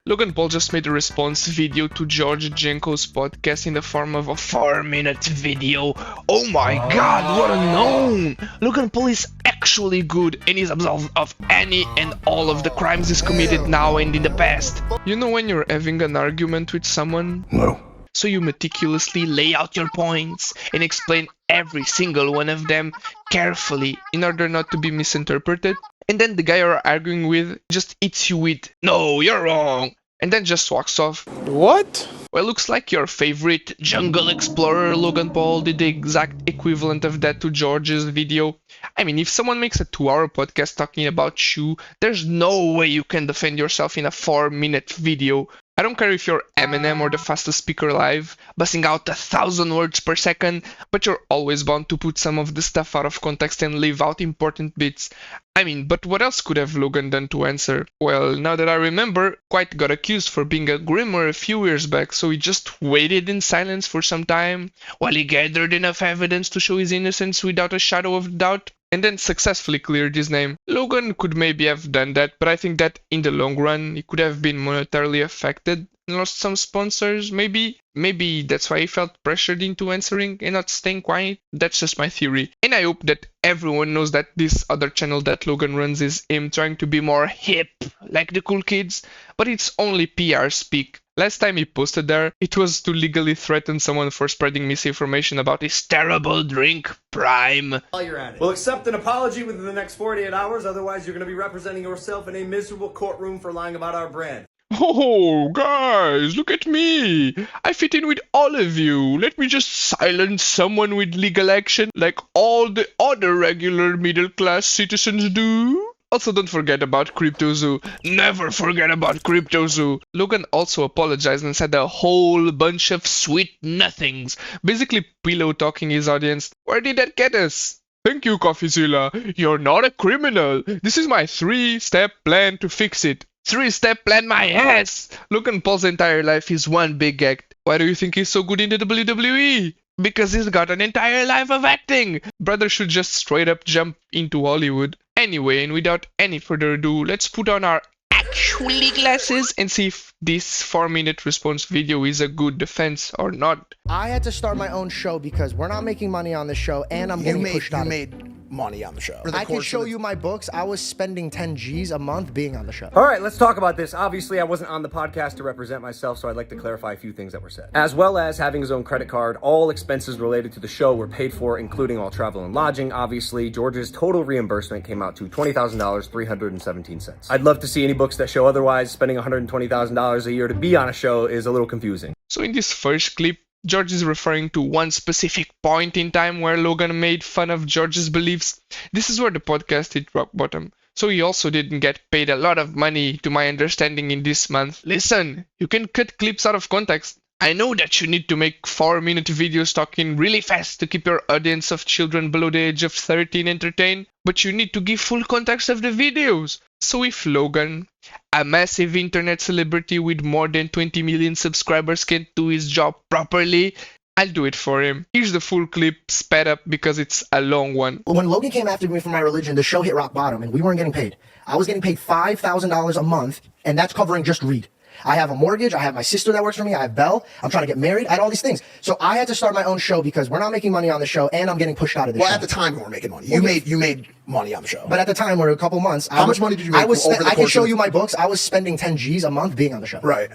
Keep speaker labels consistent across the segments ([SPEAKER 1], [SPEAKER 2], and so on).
[SPEAKER 1] Logan Paul just made a response video to George Janko's podcast in the form of a 4-minute video. Oh my god, what a known! Logan Paul is actually good and is absolved of any and all of the crimes he's committed now and in the past. You know when you're having an argument with someone?
[SPEAKER 2] No.
[SPEAKER 1] So you meticulously lay out your points and explain every single one of them carefully in order not to be misinterpreted. And then the guy you're arguing with just hits you with, "No, you're wrong," and then just walks off.
[SPEAKER 2] What?
[SPEAKER 1] Well, looks like your favorite jungle explorer Logan Paul did the exact equivalent of that to George's video. I mean, if someone makes a 2-hour podcast talking about you, there's no way you can defend yourself in a 4-minute video. I don't care if you're Eminem or the fastest speaker alive, buzzing out 1,000 words per second, but you're always bound to put some of the stuff out of context and leave out important bits. I mean, but what else could have Logan done to answer? Well, now that I remember, Quite got accused for being a groomer a few years back, so he just waited in silence for some time, while he gathered enough evidence to show his innocence without a shadow of doubt, and then successfully cleared his name. Logan could maybe have done that, but I think that in the long run, he could have been monetarily affected and lost some sponsors, maybe. Maybe that's why he felt pressured into answering and not staying quiet. That's just my theory. And I hope that everyone knows that this other channel that Logan runs is him trying to be more hip, like the cool kids, but it's only PR speak. Last time he posted there, it was to legally threaten someone for spreading misinformation about his terrible drink, Prime.
[SPEAKER 3] While you're at it. We'll accept an apology within the next 48 hours, otherwise you're going to be representing yourself in a miserable courtroom for lying about our brand.
[SPEAKER 1] Oh, guys, look at me. I fit in with all of you. Let me just silence someone with legal action like all the other regular middle-class citizens do. Also, don't forget about CryptoZoo. Never forget about CryptoZoo. Logan also apologized and said a whole bunch of sweet nothings, basically pillow talking his audience. Where did that get us? Thank you, CoffeeZilla. You're not a criminal. This is my 3-step plan to fix it. 3-step plan my ass! Logan Paul's entire life is one big act. Why do you think he's so good in the WWE? Because he's got an entire life of acting! Brother should just straight up jump into Hollywood. Anyway, and without any further ado, let's put on our ACTHUALLY glasses and see if this 4-minute response video is a good defense or not.
[SPEAKER 4] I had to start my own show because we're not making money on the show and I'm getting pushed out.
[SPEAKER 2] You made money on the show.
[SPEAKER 4] I can show you my books. I was spending 10 G's a month being on the show.
[SPEAKER 3] All right, let's talk about this. Obviously, I wasn't on the podcast to represent myself, so I'd like to clarify a few things that were said. As well as having his own credit card, all expenses related to the show were paid for, including all travel and lodging. Obviously, George's total reimbursement came out to $20,000, 317 cents. I'd love to see any books that show otherwise. Spending $120,000 a year to be on a show is a little confusing.
[SPEAKER 1] So in this first clip, George is referring to one specific point in time where Logan made fun of George's beliefs. This is where the podcast hit rock bottom. So he also didn't get paid a lot of money, to my understanding, in this month. Listen, you can cut clips out of context. I know that you need to make 4-minute videos talking really fast to keep your audience of children below the age of 13 entertained, but you need to give full context of the videos. So if Logan, a massive internet celebrity with more than 20 million subscribers, can't do his job properly, I'll do it for him. Here's the full clip sped up because it's a long one.
[SPEAKER 4] When Logan came after me for my religion, the show hit rock bottom and we weren't getting paid. I was getting paid $5,000 a month and that's covering just Reed. I have a mortgage, I have my sister that works for me, I have Belle, I'm trying to get married, I had all these things. So I had to start my own show because we're not making money on the show and I'm getting pushed out of the show.
[SPEAKER 2] Well, at the time we weren't making money. You made money on the show.
[SPEAKER 4] But at the time, we're a couple months.
[SPEAKER 2] How much money did you make over the course
[SPEAKER 4] I can show you my books. I was spending 10 G's a month being on the show.
[SPEAKER 2] Right.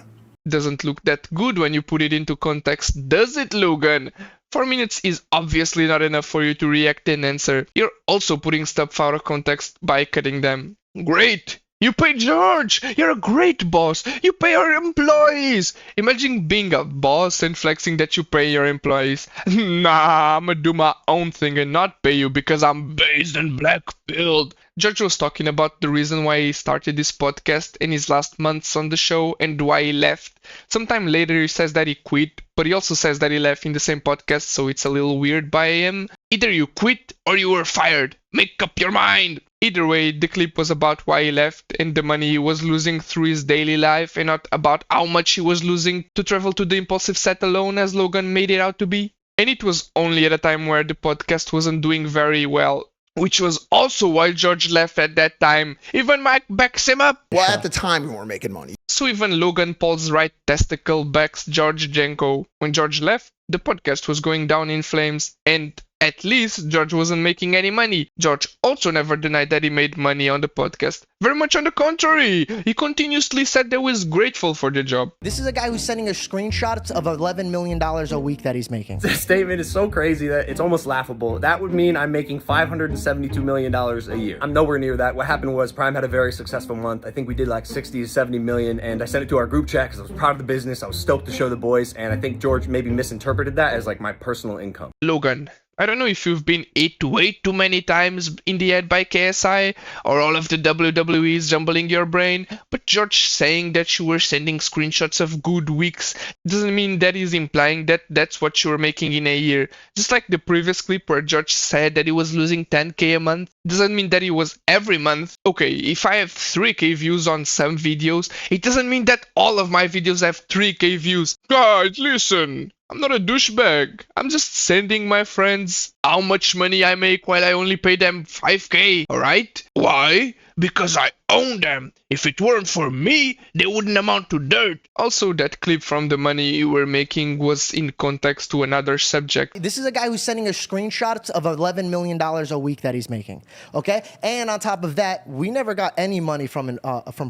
[SPEAKER 1] Doesn't look that good when you put it into context, does it, Logan? 4 minutes is obviously not enough for you to react and answer. You're also putting stuff out of context by cutting them. Great! You pay George! You're a great boss! You pay your employees! Imagine being a boss and flexing that you pay your employees. Nah, I'ma do my own thing and not pay you because I'm based and black-pilled. George was talking about the reason why he started this podcast in his last months on the show and why he left. Sometime later he says that he quit, but he also says that he left in the same podcast, so it's a little weird by him. Either you quit or you were fired. Make up your mind! Either way, the clip was about why he left and the money he was losing through his daily life and not about how much he was losing to travel to the impulsive set alone as Logan made it out to be. And it was only at a time where the podcast wasn't doing very well. which was also why George left at that time. Even Mike backs him up.
[SPEAKER 2] Well, at the time, we weren't making money.
[SPEAKER 1] So even Logan Paul's right testicle backs George Janko. When George left, the podcast was going down in flames, and at least George wasn't making any money. George also never denied that he made money on the podcast. Very much on the contrary, he continuously said that he was grateful for the job.
[SPEAKER 4] This is a guy who's sending us screenshots of $11 million a week that he's making.
[SPEAKER 3] This statement is so crazy that it's almost laughable. That would mean I'm making $572 million a year. I'm nowhere near that. What happened was Prime had a very successful month. I think we did like 60 to 70 million, and I sent it to our group chat because I was proud of the business. I was stoked to show the boys, and I think George maybe misinterpreted that as like my personal income.
[SPEAKER 1] Logan, I don't know if you've been hit way too many times in the head by KSI or all of the WWE's jumbling your brain, but George saying that you were sending screenshots of good weeks doesn't mean that he's implying that that's what you were making in a year. Just like the previous clip where George said that he was losing 10k a month doesn't mean that it was every month. Okay, if I have 3k views on some videos, it doesn't mean that all of my videos have 3k views. Guys, listen. I'm not a douchebag. I'm just sending my friends how much money I make while I only pay them 5k, alright? Why? Because I own them. If it weren't for me, they wouldn't amount to dirt. Also, that clip from the money you were making was in context to another subject.
[SPEAKER 4] This is a guy who's sending us screenshots of $11 million a week that he's making, okay? And on top of that, we never got any money from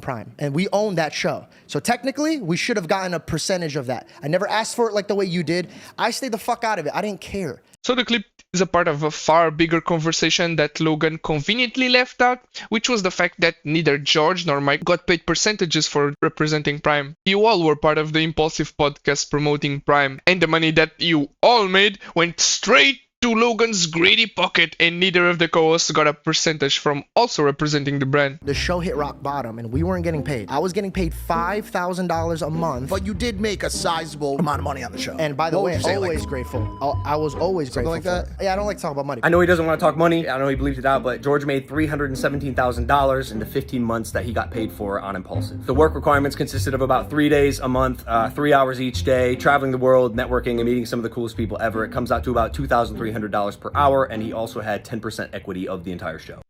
[SPEAKER 4] Prime, and we own that show. So technically, we should have gotten a percentage of that. I never asked for it like the way you did. I stayed the fuck out of it. I didn't care.
[SPEAKER 1] So the clip is a part of a far bigger conversation that Logan conveniently left out, which was the fact that neither George nor Mike got paid percentages for representing Prime. You all were part of the Impulsive podcast promoting Prime, and the money that you all made went straight to Logan's greedy pocket, and neither of the co-hosts got a percentage from also representing the brand.
[SPEAKER 4] The show hit rock bottom, and we weren't getting paid. I was getting paid $5,000 a month.
[SPEAKER 2] But you did make a sizable amount of money on the show.
[SPEAKER 4] And by the way, always grateful. I was always grateful.
[SPEAKER 2] Something like
[SPEAKER 4] for it. Yeah, I don't like to talk about money.
[SPEAKER 3] I know he doesn't want to talk money. I know he bleeped it out, but George made $317,000 in the 15 months that he got paid for on Impulsive. The work requirements consisted of about 3 days a month, 3 hours each day, traveling the world, networking, and meeting some of the coolest people ever. It comes out to about $2,300 per hour, and he also had 10% equity of the entire show.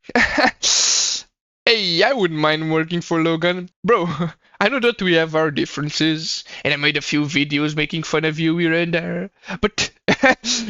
[SPEAKER 1] Hey, I wouldn't mind working for Logan. Bro, I know that we have our differences, and I made a few videos making fun of you here and there, but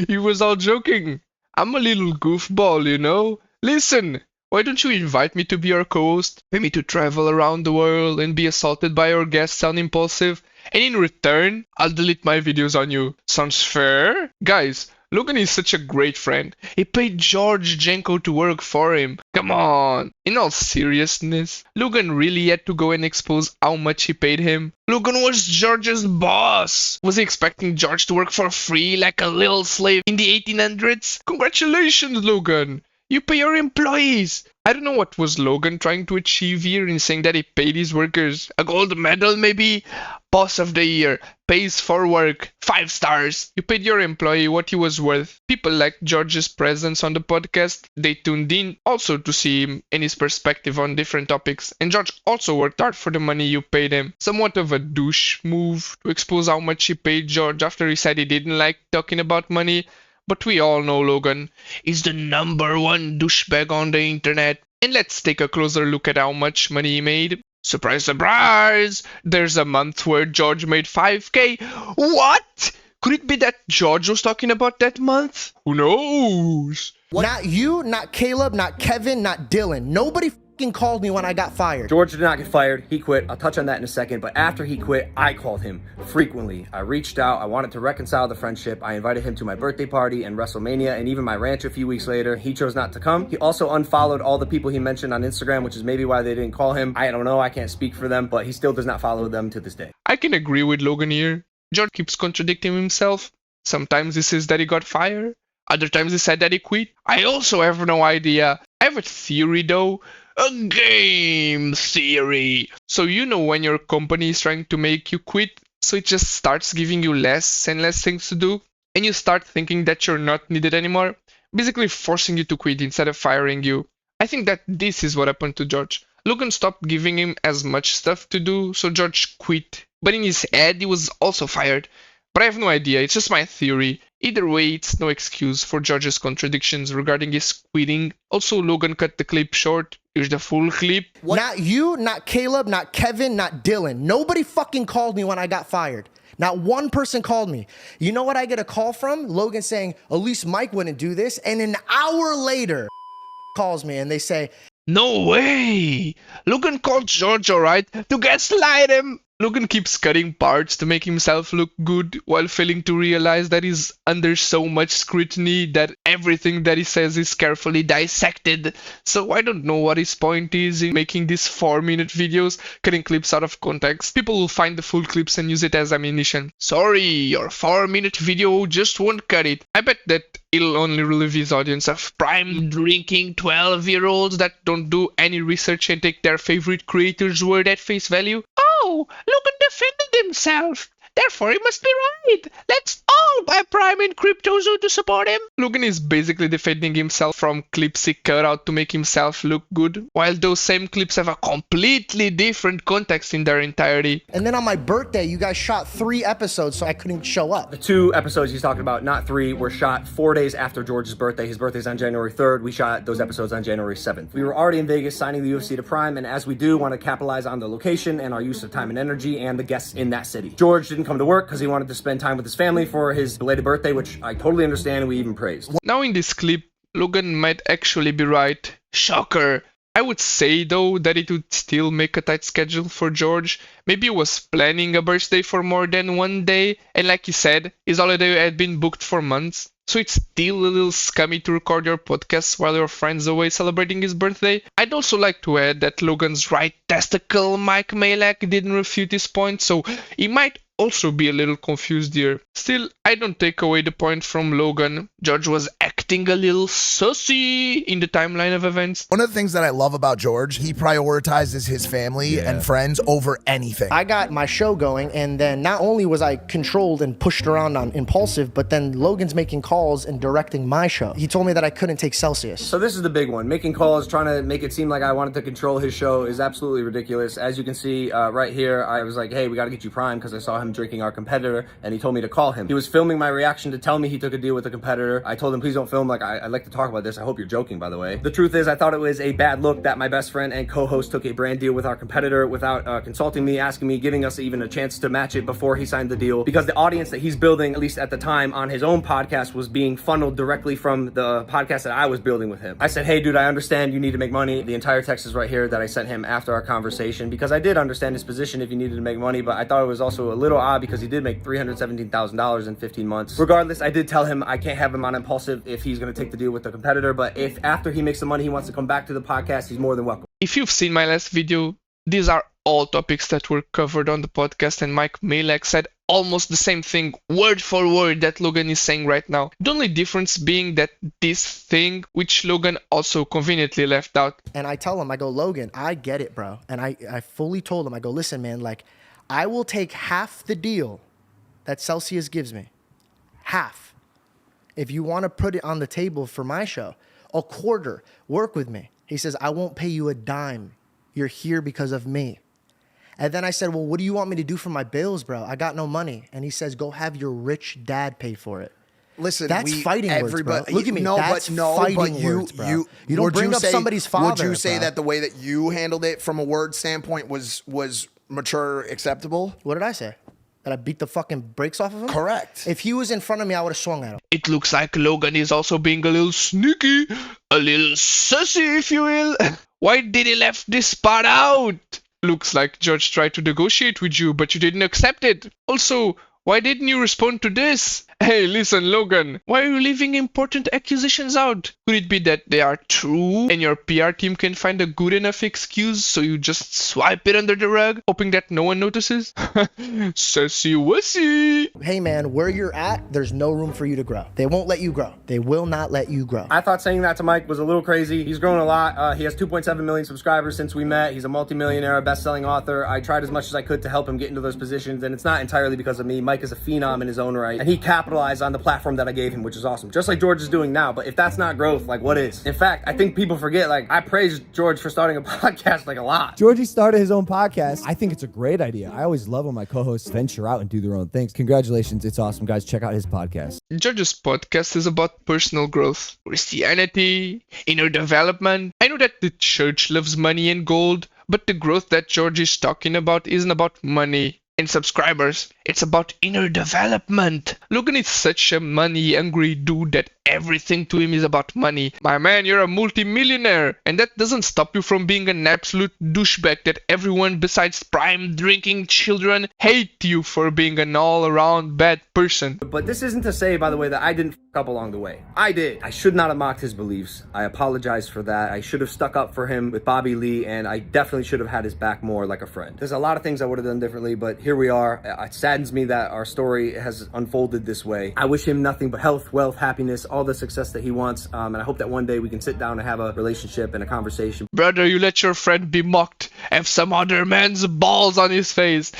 [SPEAKER 1] he was all joking. I'm a little goofball, you know? Listen, why don't you invite me to be your co-host? Pay me to travel around the world and be assaulted by your guests on Impulsive, and in return, I'll delete my videos on you. Sounds fair? Guys, Logan is such a great friend. He paid George Janko to work for him. Come on. In all seriousness, Logan really had to go and expose how much he paid him. Logan was George's boss. Was he expecting George to work for free like a little slave in the 1800s? Congratulations, Logan. You pay your employees. I don't know what was Logan trying to achieve here in saying that he paid his workers. A gold medal maybe? Boss of the year. Pays for work. 5 stars. You paid your employee what he was worth. People liked George's presence on the podcast. They tuned in also to see him and his perspective on different topics. And George also worked hard for the money you paid him. Somewhat of a douche move to expose how much he paid George after he said he didn't like talking about money. But we all know Logan is the #1 douchebag on the internet. And let's take a closer look at how much money he made. Surprise, surprise! There's a month where George made 5k. What? Could it be that George was talking about that month? Who knows?
[SPEAKER 4] Not you, not Caleb, not Kevin, not Dylan. Nobody fucking called me when I got fired.
[SPEAKER 3] George did not get fired. He quit. I'll touch on that in a second. But after he quit, I called him frequently. I reached out. I wanted to reconcile the friendship. I invited him to my birthday party and WrestleMania and even my ranch a few weeks later. He chose not to come. He also unfollowed all the people he mentioned on Instagram, which is maybe why they didn't call him. I don't know. I can't speak for them, but he still does not follow them to this day.
[SPEAKER 1] I can agree with Logan here. George keeps contradicting himself. Sometimes he says that he got fired. Other times he said that he quit. I also have no idea. I have a theory though. A game theory. So you know when your company is trying to make you quit, so it just starts giving you less and less things to do, and you start thinking that you're not needed anymore, basically forcing you to quit instead of firing you. I think that this is what happened to George. Logan stopped giving him as much stuff to do, so George quit. But in his head, he was also fired. But I have no idea, it's just my theory. Either way, it's no excuse for George's contradictions regarding his quitting. Also, Logan cut the clip short. Here's the full clip.
[SPEAKER 4] Not you, not Caleb, not Kevin, not Dylan. Nobody fucking called me when I got fired. Not one person called me. You know what I get a call from? Logan saying, at least Mike wouldn't do this. And an hour later, calls me and they say,
[SPEAKER 1] No way! Logan called George, alright, to gaslight him! Logan keeps cutting parts to make himself look good while failing to realize that he's under so much scrutiny that everything that he says is carefully dissected. So I don't know what his point is in making these 4-minute videos, cutting clips out of context. People will find the full clips and use it as ammunition. Sorry, your 4-minute video just won't cut it. I bet that it'll only relieve his audience of prime drinking 12-year-olds that don't do any research and take their favorite creator's word at face value. Oh, Logan defended himself. Therefore, he must be right. Let's all buy Prime in CryptoZoo to support him. Logan is basically defending himself from clips he cut out to make himself look good, while those same clips have a completely different context in their entirety.
[SPEAKER 4] and then on my birthday, you guys shot 3 episodes so I couldn't show up.
[SPEAKER 3] The 2 episodes he's talking about, not 3, were shot 4 days after George's birthday. His birthday's on January 3rd. We shot those episodes on January 7th. We were already in Vegas signing the UFC to Prime, and as we do, want to capitalize on the location and our use of time and energy and the guests in that city. George didn't come to work because he wanted to spend time with his family for his belated birthday, which I totally understand and we even praised.
[SPEAKER 1] Now in this clip, Logan might actually be right. Shocker! I would say though that it would still make a tight schedule for George. Maybe he was planning a birthday for more than one day, and like he said, his holiday had been booked for months. So it's still a little scummy to record your podcast while your friend's away celebrating his birthday. I'd also like to add that Logan's right testicle, Mike Malek, didn't refute his point, so he might also be a little confused here. Still, I don't take away the point from Logan. George was acting a little sussy in the timeline of events.
[SPEAKER 2] One of the things that I love about George, he prioritizes his family and friends over anything.
[SPEAKER 4] I got my show going, and then not only was I controlled and pushed around on Impulsive, but then Logan's making calls and directing my show. He told me that I couldn't take Celsius.
[SPEAKER 3] So this is the big one. Making calls, trying to make it seem like I wanted to control his show is absolutely ridiculous. As you can see right here, I was like, hey, we got to get you Prime because I saw him drinking our competitor, and he told me to call him. He was filming my reaction to tell me he took a deal with a competitor. I told him, please don't film. Like, I'd like to talk about this. I hope you're joking, by the way. The truth is, I thought it was a bad look that my best friend and co-host took a brand deal with our competitor without consulting me, asking me, giving us even a chance to match it before he signed the deal, because the audience that he's building, at least at the time, on his own podcast was being funneled directly from the podcast that I was building with him. I said, hey, dude, I understand you need to make money. The entire text is right here that I sent him after our conversation, because I did understand his position if he needed to make money, but I thought it was also a little odd because he did make $317,000 in 15 months. Regardless, I did tell him I can't have him on Impulsive if he's going to take the deal with the competitor, but if after he makes the money he wants to come back to the podcast, he's more than welcome.
[SPEAKER 1] If you've seen my last video, these are all topics that were covered on the podcast, and Mike Malek said almost the same thing, word for word, that Logan is saying right now. The only difference being that this thing, which Logan also conveniently left out.
[SPEAKER 4] And I tell him, I go, Logan, I get it, bro. And I fully told him, I go, listen, man, like, I will take half the deal that Celsius gives me. Half. If you want to put it on the table for my show, a quarter, work with me. He says, I won't pay you a dime. You're here because of me. And then I said, well, what do you want me to do for my bills, bro? I got no money. And he says, go have your rich dad pay for it.
[SPEAKER 2] Listen,
[SPEAKER 4] that's fighting words, bro. Look at me.
[SPEAKER 2] No,
[SPEAKER 4] that's fighting words, bro. You don't bring up somebody's father.
[SPEAKER 2] Would you say
[SPEAKER 4] bro.
[SPEAKER 2] that the way that you handled it from a word standpoint was mature, acceptable?
[SPEAKER 4] What did I say? That I beat the fucking brakes off of him?
[SPEAKER 2] Correct.
[SPEAKER 4] If he was in front of me, I would have swung at him.
[SPEAKER 1] It looks like Logan is also being a little sneaky, a little sussy, if you will. Why did he left this part out? Looks like George tried to negotiate with you, but you didn't accept it. Also, why didn't you respond to this? Hey, listen, Logan, why are you leaving important accusations out? Could it be that they are true and your PR team can find a good enough excuse so you just swipe it under the rug, hoping that no one notices? Sussy wussy.
[SPEAKER 4] Hey, man, where you're at, there's no room for you to grow. They won't let you grow. They will not let you grow.
[SPEAKER 3] I thought saying that to Mike was a little crazy. He's grown a lot. He has 2.7 million subscribers since we met. He's a multimillionaire, a best-selling author. I tried as much as I could to help him get into those positions, and it's not entirely because of me. Mike Mike is a phenom in his own right, and he capitalized on the platform that I gave him, which is awesome. Just like George is doing now. But if that's not growth, like what is? In fact, I think people forget, like, I praised George for starting a podcast like a lot.
[SPEAKER 5] Georgie started his own podcast. I think it's a great idea. I always love when my co-hosts venture out and do their own things. Congratulations. It's awesome, guys. Check out his podcast.
[SPEAKER 1] George's podcast is about personal growth, Christianity, inner development. I know that the church loves money and gold, but the growth that George is talking about isn't about money and subscribers. It's about inner development. Logan is such a money-hungry dude that everything to him is about money. My man, you're a multi-millionaire, and that doesn't stop you from being an absolute douchebag that everyone besides prime drinking children hate you for being an all-around bad person.
[SPEAKER 3] But this isn't to say, by the way, that I didn't fuck up along the way. I did. I should not have mocked his beliefs. I apologize for that. I should have stuck up for him with Bobby Lee, and I definitely should have had his back more like a friend. There's a lot of things I would have done differently, but here we are. It saddens me that our story has unfolded this way. I wish him nothing but health, wealth, happiness, all the success that he wants, and I hope that one day we can sit down and have a relationship and a conversation.
[SPEAKER 1] Brother, you let your friend be mocked, have some other man's balls on his face,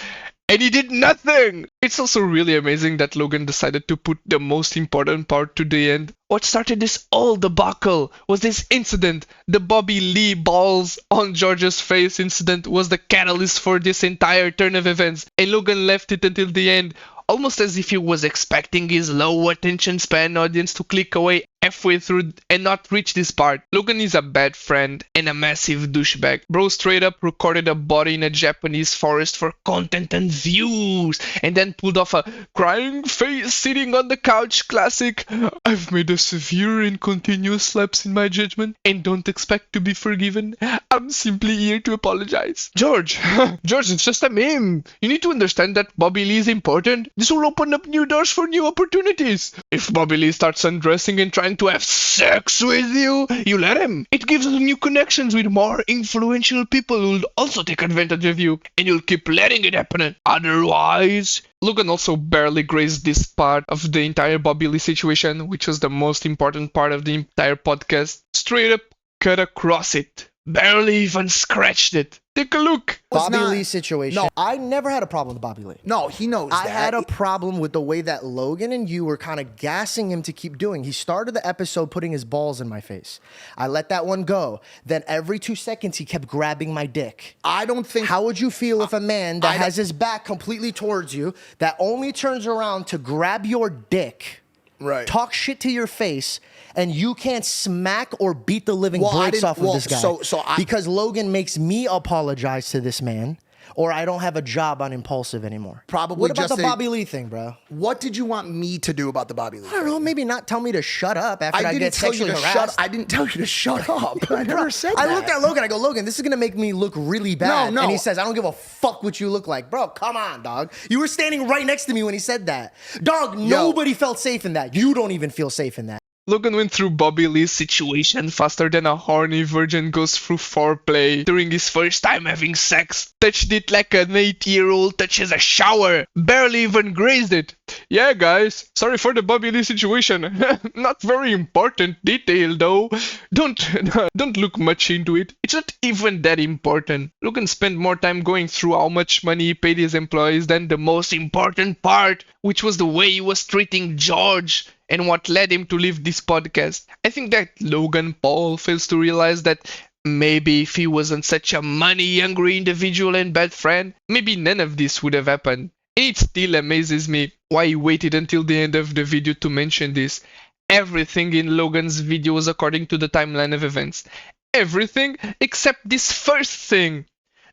[SPEAKER 1] and he did nothing! It's also really amazing that Logan decided to put the most important part to the end. What started this whole debacle was this incident. The Bobby Lee balls on George's face incident was the catalyst for this entire turn of events, and Logan left it until the end, almost as if he was expecting his low attention span audience to click away halfway through and not reach this part. Logan is a bad friend and a massive douchebag. Bro straight up recorded a body in a Japanese forest for content and views, and then pulled off a crying face sitting on the couch classic. I've made a severe and continuous lapse in my judgment and don't expect to be forgiven. I'm simply here to apologize. George, it's just a meme. You need to understand that Bobby Lee is important. This will open up new doors for new opportunities. If Bobby Lee starts undressing and trying to have sex with you, you let him. It gives us new connections with more influential people who will also take advantage of you, and you'll keep letting it happen. Otherwise, Logan also barely grazed this part of the entire Bobby Lee situation, which was the most important part of the entire podcast. Straight up cut across it. Barely even scratched it. Take a look.
[SPEAKER 4] Bobby Lee situation. No, I never had a problem with Bobby Lee.
[SPEAKER 2] No, he knows
[SPEAKER 4] I
[SPEAKER 2] that.
[SPEAKER 4] had a problem with the way that Logan and you were kind of gassing him to keep doing. He started the episode putting his balls in my face. I let that one go. Then every 2 seconds, he kept grabbing my dick.
[SPEAKER 2] I don't think...
[SPEAKER 4] How would you feel if a man that has his back completely towards you, that only turns around to grab your dick,
[SPEAKER 2] Right.
[SPEAKER 4] talk shit to your face, and you can't smack or beat the living brakes off of this guy? Because Logan makes me apologize to this man, or I don't have a job on Impulsive anymore.
[SPEAKER 2] Probably.
[SPEAKER 4] What about
[SPEAKER 2] just
[SPEAKER 4] the Bobby Lee thing, bro?
[SPEAKER 2] What did you want me to do about the Bobby Lee
[SPEAKER 4] I don't know, maybe not tell me to shut up after I get sexually harassed.
[SPEAKER 2] I didn't tell you to shut up. I never said that.
[SPEAKER 4] I looked at Logan, I go, Logan, this is gonna make me look really bad.
[SPEAKER 2] No.
[SPEAKER 4] And he says, I don't give a fuck what you look like. Bro, come on, dog. You were standing right next to me when he said that. Dog, nobody felt safe in that. You don't even feel safe in that.
[SPEAKER 1] Logan went through Bobby Lee's situation faster than a horny virgin goes through foreplay during his first time having sex. Touched it like an 8-year-old touches a shower. Barely even grazed it. Yeah, guys, sorry for the Bobby Lee situation. Not very important detail, though. Don't look much into it. It's not even that important. Logan spent more time going through how much money he paid his employees than the most important part, which was the way he was treating George, and what led him to leave this podcast. I think that Logan Paul fails to realize that maybe if he wasn't such a money-hungry individual and bad friend, maybe none of this would have happened. And it still amazes me why he waited until the end of the video to mention this. Everything in Logan's video was according to the timeline of events. Everything except this first thing.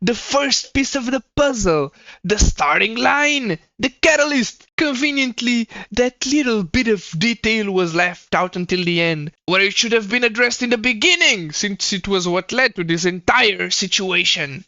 [SPEAKER 1] The first piece of the puzzle, the starting line, the catalyst. Conveniently, that little bit of detail was left out until the end, where it should have been addressed in the beginning, since it was what led to this entire situation.